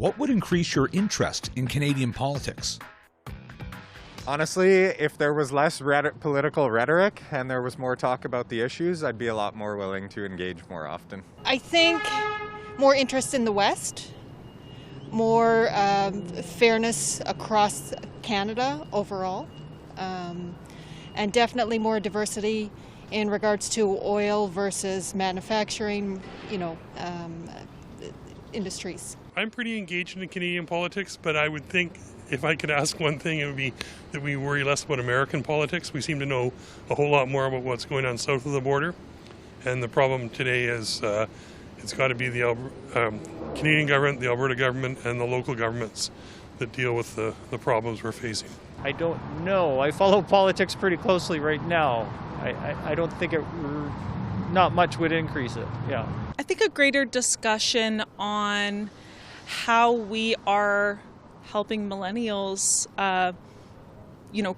what would increase your interest in Canadian politics? Honestly, if there was less political rhetoric and there was more talk about the issues, I'd be a lot more willing to engage more often. I think more interest in the West, more fairness across Canada overall, and definitely more diversity in regards to oil versus manufacturing, industries. I'm pretty engaged in Canadian politics, but I would think if I could ask one thing, it would be that we worry less about American politics. We seem to know a whole lot more about what's going on south of the border. And the problem today is it's got to be the Canadian government, the Alberta government, and the local governments that deal with the problems we're facing. I don't know. I follow politics pretty closely right now. I don't think not much would increase it, yeah. I think a greater discussion on how we are helping millennials,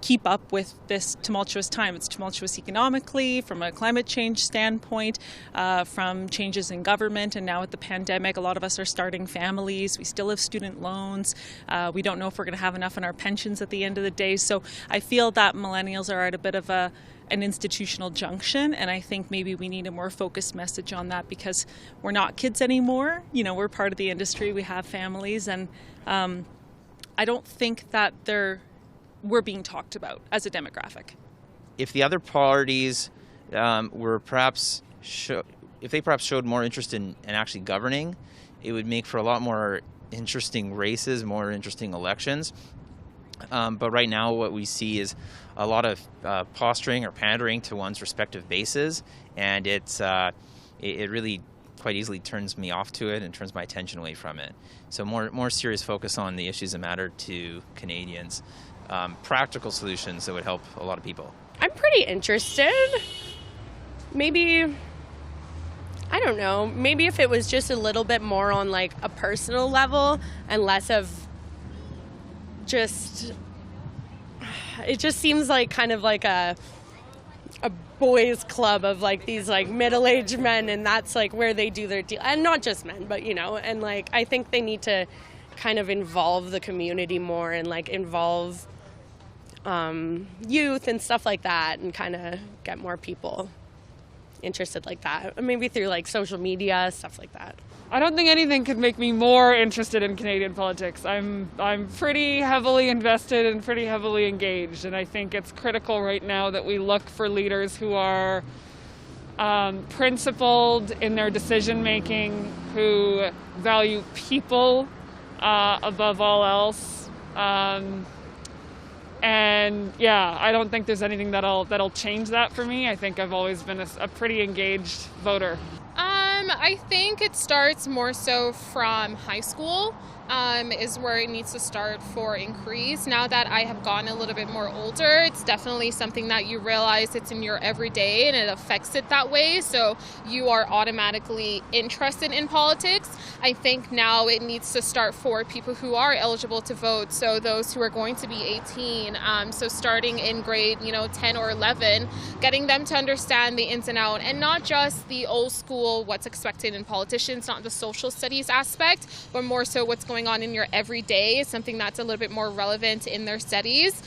keep up with this tumultuous time. It's tumultuous economically, from a climate change standpoint, from changes in government, and now with the pandemic, a lot of us are starting families. We still have student loans. We don't know if we're going to have enough in our pensions at the end of the day. So I feel that millennials are at a bit of an institutional junction, and I think maybe we need a more focused message on that because we're not kids anymore. We're part of the industry. We have families, and I don't think that we're being talked about as a demographic. If the other parties were perhaps if they perhaps showed more interest in actually governing, it would make for a lot more interesting races, more interesting elections. But right now what we see is a lot of posturing or pandering to one's respective bases, and it really quite easily turns me off to it and turns my attention away from it. So more serious focus on the issues that matter to Canadians, practical solutions that would help a lot of people. I'm pretty interested. Maybe, I don't know, maybe if it was just a little bit more on like a personal level and less of it just seems like kind of like a boys club of like these like middle-aged men, and that's like where they do their deal. And not just men, but and like I think they need to kind of involve the community more and like involve youth and stuff like that, and kind of get more people interested like that. Maybe through like social media, stuff like that. I don't think anything could make me more interested in Canadian politics. I'm pretty heavily invested and pretty heavily engaged, and I think it's critical right now that we look for leaders who are principled in their decision making, who value people above all else. And yeah, I don't think there's anything that'll change that for me. I think I've always been a pretty engaged voter. I think it starts more so from high school is where it needs to start for increase. Now that I have gotten a little bit more older, it's definitely something that you realize it's in your everyday and it affects it that way. So you are automatically interested in politics. I think now it needs to start for people who are eligible to vote. So those who are going to be 18, so starting in grade 10 or 11, getting them to understand the ins and outs, and not just the old school what's expected in politicians, not the social studies aspect, but more so what's going on in your everyday, something that's a little bit more relevant in their studies.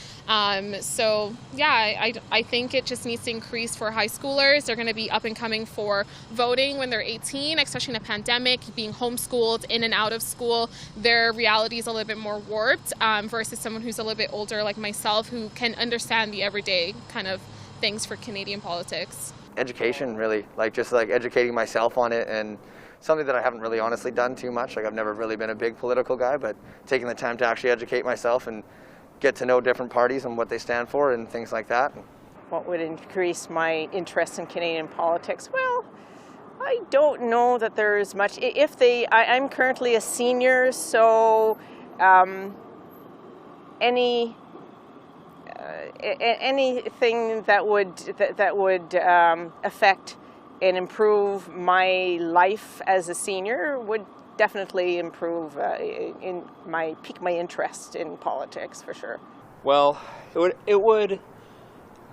So yeah, I think it just needs to increase for high schoolers. They're going to be up and coming for voting when they're 18, especially in a pandemic, being homeschooled in and out of school. Their reality is a little bit more warped versus someone who's a little bit older like myself, who can understand the everyday kind of things for Canadian politics. Education, really, just educating myself on it, and something that I haven't really honestly done too much. I've never really been a big political guy, but taking the time to actually educate myself and get to know different parties and what they stand for and things like that. What would increase my interest in Canadian politics? Well, I don't know that there's much. I'm currently a senior, so anything that would affect and improve my life as a senior would definitely pique my interest in politics for sure. Well, it would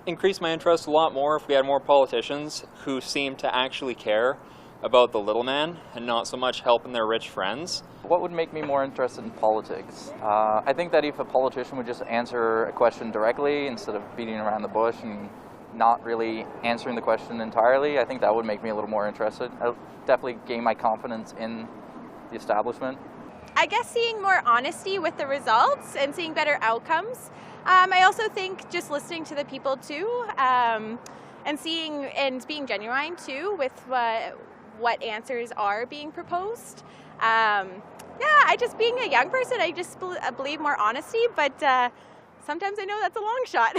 increase my interest a lot more if we had more politicians who seem to actually care about the little man and not so much helping their rich friends. What would make me more interested in politics? I think that if a politician would just answer a question directly instead of beating around the bush and not really answering the question entirely, I think that would make me a little more interested. I'll definitely gain my confidence in the establishment. I guess seeing more honesty with the results and seeing better outcomes. I also think just listening to the people too, and seeing and being genuine too with what answers are being proposed. I just being a young person, I just believe more honesty, but sometimes I know that's a long shot.